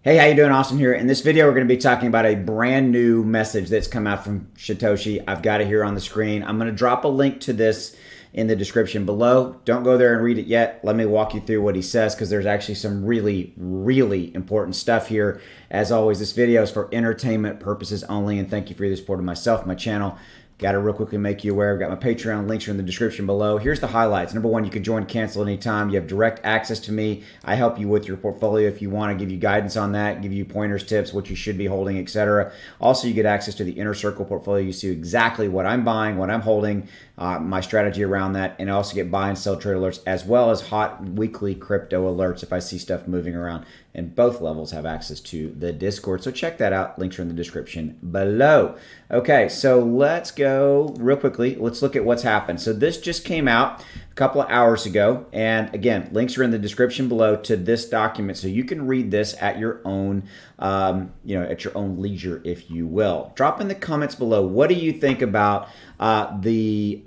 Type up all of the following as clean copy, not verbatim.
Hey, how you doing? Austin here. In this video, we're going to be talking about a brand new message that's come out from Shytoshi. I've got it here on the screen. I'm going to drop a link to this in the description below. Don't go there and read it yet. Let me walk you through what he says because there's actually some really important stuff here. As always, this video is for entertainment purposes only, and thank you for your support of myself, my channel. Got to real quickly make you aware. I've got my Patreon links are in the description below. Here's the highlights. Number one, you can join, cancel anytime. You have direct access to me. I help you with your portfolio if you want to give you guidance on that, give you pointers, tips, what you should be holding, etc. Also, you get access to the Inner Circle portfolio. You see exactly what I'm buying, what I'm holding, my strategy around that, and I also get buy and sell trade alerts as well as hot weekly crypto alerts if I see stuff moving around. And both levels have access to the Discord. So check that out. Links are in the description below. Okay, so let's go real quickly. Let's look at what's happened. So this just came out a couple of hours ago. And again, links are in the description below to this document. So you can read this at your own, at your own leisure, if you will. Drop in the comments below. What do you think about the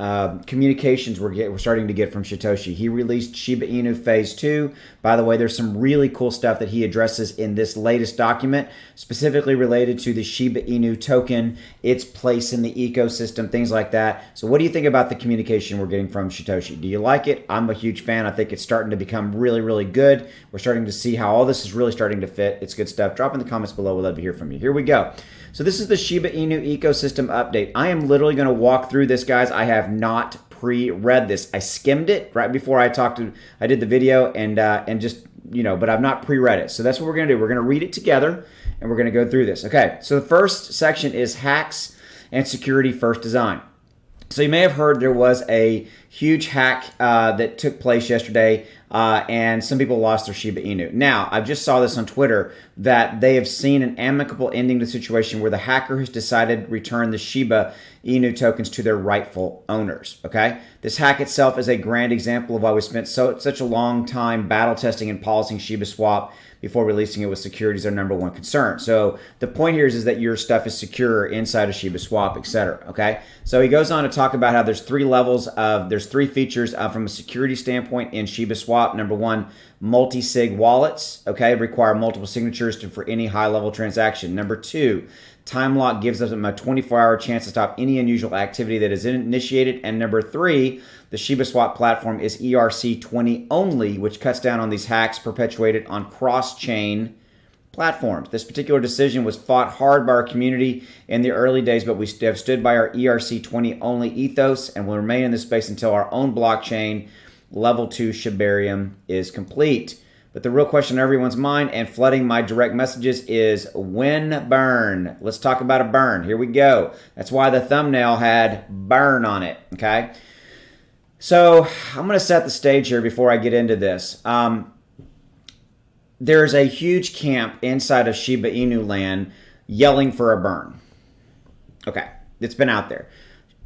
communications we're starting to get from Shytoshi? He released Shiba Inu Phase 2. By the way, there's some really cool stuff that he addresses in this latest document, specifically related to the Shiba Inu token, its place in the ecosystem, things like that. So what do you think about the communication we're getting from Shytoshi? Do you like it? I'm a huge fan. I think it's starting to become really good. We're starting to see how all this is really starting to fit. It's good stuff. Drop in the comments below. We'd love to hear from you. Here we go. So this is the Shiba Inu ecosystem update. I am literally going to walk through this, guys. I have not pre-read this. I skimmed it right before I did the video and just, but I've not pre-read it. So that's what we're going to do. We're going to read it together and we're going to go through this. Okay, so the first section is hacks and security first design. So you may have heard there was a huge hack that took place yesterday, and some people lost their Shiba Inu. Now, I just saw this on Twitter that they have seen an amicable ending to the situation where the hacker has decided to return the Shiba Inu tokens to their rightful owners. Okay, this hack itself is a grand example of why we spent such a long time battle testing and policing Shiba Swap before releasing it with security is our number one concern. So the point here is that your stuff is secure inside of Shiba Swap, etc. Okay, so he goes on to talk about how there's three features from a security standpoint in Shiba Swap. Number one, multi-sig wallets. Okay, require multiple signatures for any high-level transaction. Number two, time lock gives them a 24-hour chance to stop any unusual activity that is initiated. And number three, the Shiba Swap platform is ERC20 only, which cuts down on these hacks perpetuated on cross-chain platforms. This particular decision was fought hard by our community in the early days, but we have stood by our ERC20 only ethos and will remain in this space until our own blockchain, level 2 Shibarium, is complete. But the real question on everyone's mind and flooding my direct messages is when burn? Let's talk about a burn. Here we go. That's why the thumbnail had burn on it, okay? So I'm going to set the stage here before I get into this. There's a huge camp inside of Shiba Inu land yelling for a burn. Okay, it's been out there.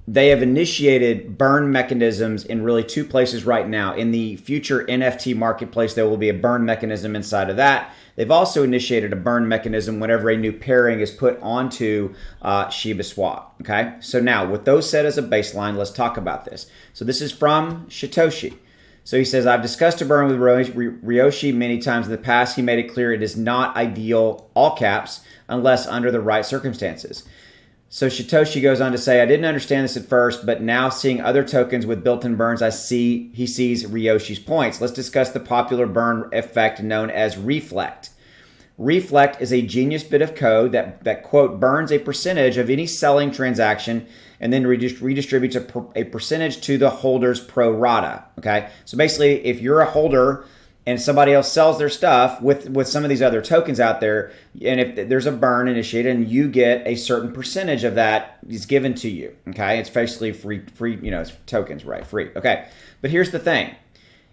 They have initiated burn mechanisms in really two places right now. In the future NFT marketplace, there will be a burn mechanism inside of that. They've also initiated a burn mechanism whenever a new pairing is put onto Shiba Swap. Okay, so now with those set as a baseline, let's talk about this. So this is from Shytoshi. So he says, I've discussed a burn with Ryoshi many times in the past. He made it clear it is not ideal, all caps, unless under the right circumstances. So Shytoshi goes on to say, I didn't understand this at first, but now seeing other tokens with built-in burns, he sees Ryoshi's points. Let's discuss the popular burn effect known as reflect. Reflect is a genius bit of code that quote, burns a percentage of any selling transaction and then redistributes a percentage to the holder's pro rata. Okay, so basically, if you're a holder and somebody else sells their stuff with some of these other tokens out there, and if there's a burn initiated and you get a certain percentage of that is given to you, okay? It's basically free, it's tokens, right? Free, okay? But here's the thing.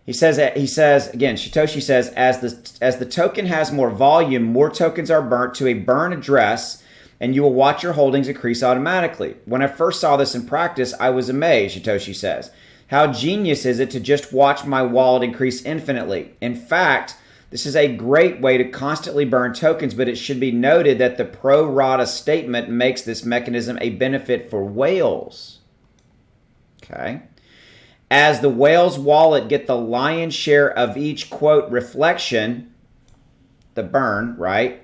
He says again, Shytoshi says, as the token has more volume, more tokens are burnt to a burn address, and you will watch your holdings increase automatically. When I first saw this in practice, I was amazed, Shytoshi says. How genius is it to just watch my wallet increase infinitely? In fact, this is a great way to constantly burn tokens, but it should be noted that the pro rata statement makes this mechanism a benefit for whales. Okay. As the whale's wallet get the lion's share of each, quote, reflection, the burn, right?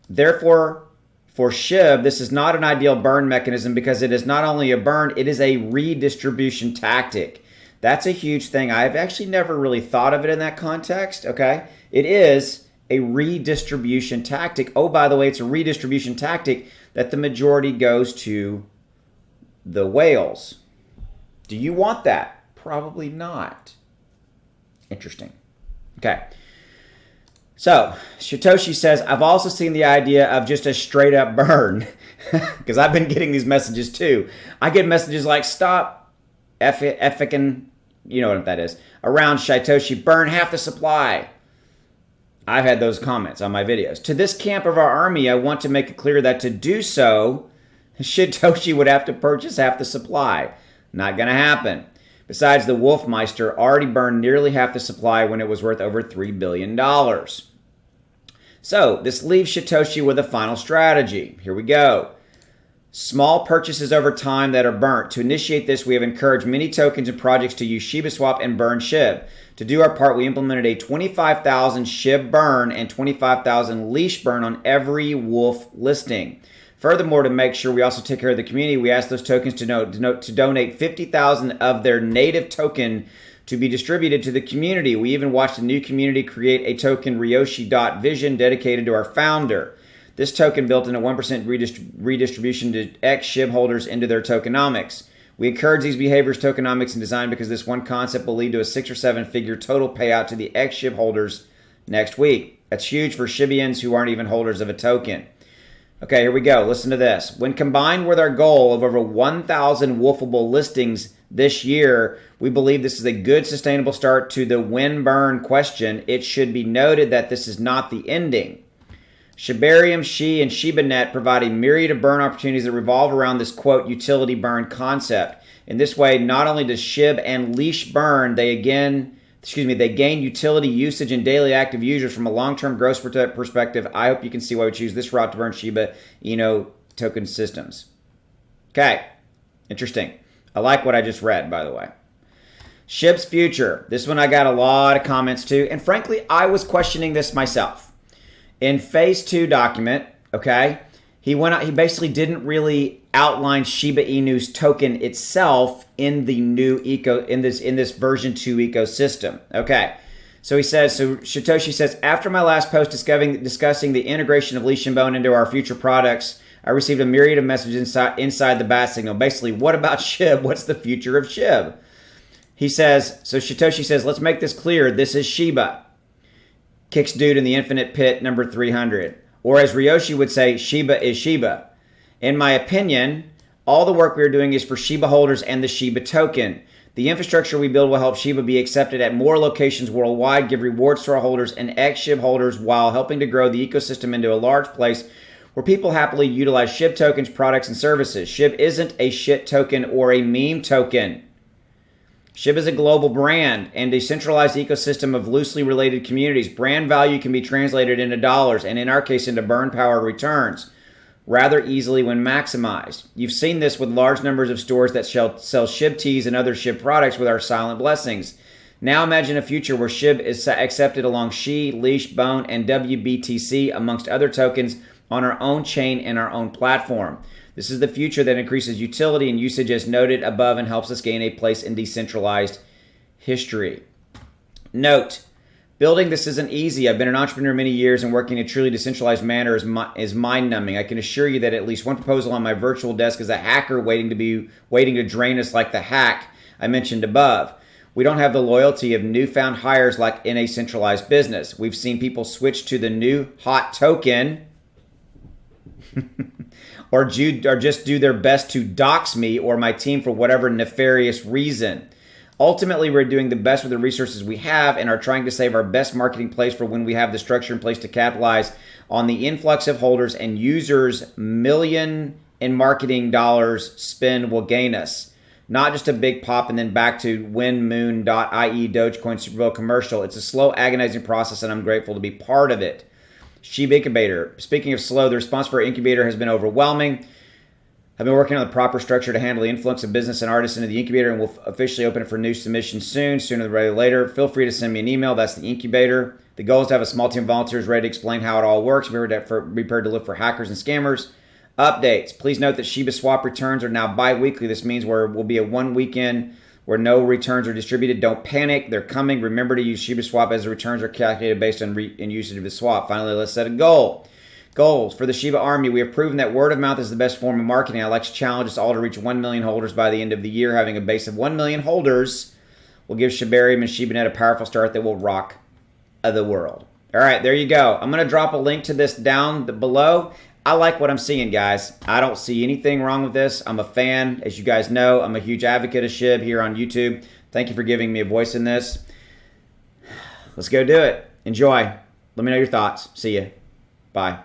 Therefore, for SHIB, this is not an ideal burn mechanism because it is not only a burn, it is a redistribution tactic. That's a huge thing. I've actually never really thought of it in that context, okay? It is a redistribution tactic. Oh, by the way, it's a redistribution tactic that the majority goes to the whales. Do you want that? Probably not. Interesting. Okay. So, Shytoshi says, I've also seen the idea of just a straight up burn because I've been getting these messages too. I get messages like, stop effing, you know what that is, around Shytoshi, burn half the supply. I've had those comments on my videos. To this camp of our army, I want to make it clear that to do so, Shytoshi would have to purchase half the supply. Not going to happen. Besides, the Wolfmeister already burned nearly half the supply when it was worth over $3 billion. So, this leaves Shytoshi with a final strategy. Here we go. Small purchases over time that are burnt. To initiate this, we have encouraged many tokens and projects to use Shiba Swap and burn SHIB. To do our part, we implemented a 25,000 SHIB burn and 25,000 leash burn on every Wolf listing. Furthermore, to make sure we also take care of the community, we asked those tokens to donate 50,000 of their native token to be distributed to the community. We even watched a new community create a token, Ryoshi.Vision, dedicated to our founder. This token built in a 1% redistribution to ex-SHIB holders into their tokenomics. We encourage these behaviors, tokenomics, and design because this one concept will lead to a 6 or 7 figure total payout to the ex-SHIB holders next week. That's huge for Shibians who aren't even holders of a token. Okay, here we go. Listen to this. When combined with our goal of over 1,000 wolfable listings this year, we believe this is a good sustainable start to the when-burn question. It should be noted that this is not the ending. Shibarium, Shi, and ShibaNet provide a myriad of burn opportunities that revolve around this, quote, utility burn concept. In this way, not only does SHIB and leash burn, they gain utility usage and daily active users. From a long-term growth perspective, I hope you can see why we choose this route to burn Shiba Inu token systems. Okay, interesting. I like what I just read, by the way. SHIB's future. This one I got a lot of comments to, and frankly, I was questioning this myself. In phase 2 document, okay, he basically didn't really outline Shiba Inu's token itself in the new in this version 2 ecosystem. Okay. So Shytoshi says, after my last post discussing the integration of leash and bone into our future products, I received a myriad of messages inside the bat signal. Basically, what about SHIB? What's the future of SHIB? Shytoshi says, let's make this clear. This is Shiba. Kicks dude in the infinite pit, number 300. Or as Ryoshi would say, Shiba is Shiba. In my opinion, all the work we are doing is for Shiba holders and the Shiba token. The infrastructure we build will help Shiba be accepted at more locations worldwide, give rewards to our holders and ex-SHIB holders while helping to grow the ecosystem into a large place where people happily utilize SHIB tokens, products, and services. SHIB isn't a shit token or a meme token. SHIB is a global brand and a centralized ecosystem of loosely related communities. Brand value can be translated into dollars and in our case into burn power returns rather easily when maximized. You've seen this with large numbers of stores that sell SHIB teas and other SHIB products with our silent blessings. Now imagine a future where SHIB is accepted along Shi, Leash, Bone, and WBTC amongst other tokens on our own chain and our own platform. This is the future that increases utility and usage as noted above and helps us gain a place in decentralized history. Note, building this isn't easy. I've been an entrepreneur many years and working in a truly decentralized manner is mind-numbing. I can assure you that at least one proposal on my virtual desk is a hacker waiting to drain us like the hack I mentioned above. We don't have the loyalty of newfound hires like in a centralized business. We've seen people switch to the new hot token or just do their best to dox me or my team for whatever nefarious reason. Ultimately, we're doing the best with the resources we have and are trying to save our best marketing place for when we have the structure in place to capitalize on the influx of holders and users million in marketing dollars spend will gain us. Not just a big pop and then back to winmoon.ie Dogecoin Super Bowl commercial. It's a slow, agonizing process and I'm grateful to be part of it. Shiba Incubator. Speaking of slow, the response for our incubator has been overwhelming. I've been working on the proper structure to handle the influx of business and artists into the incubator and will officially open it for new submissions sooner than later. Feel free to send me an email. That's the incubator. The goal is to have a small team of volunteers ready to explain how it all works. Be prepared to look for hackers and scammers. Updates. Please note that Shiba Swap returns are now bi-weekly. This means there will be a one weekend where no returns are distributed. Don't panic. They're coming. Remember to use Shiba Swap as the returns are calculated based on usage of the swap. Finally, let's set a goal. Goals. For the Shiba Army, we have proven that word of mouth is the best form of marketing. I'd like to challenge us all to reach 1 million holders by the end of the year. Having a base of 1 million holders will give Shibarium and ShibaNet a powerful start that will rock the world. All right, there you go. I'm going to drop a link to this down below. I like what I'm seeing, guys. I don't see anything wrong with this. I'm a fan. As you guys know, I'm a huge advocate of SHIB here on YouTube. Thank you for giving me a voice in this. Let's go do it. Enjoy. Let me know your thoughts. See you. Bye.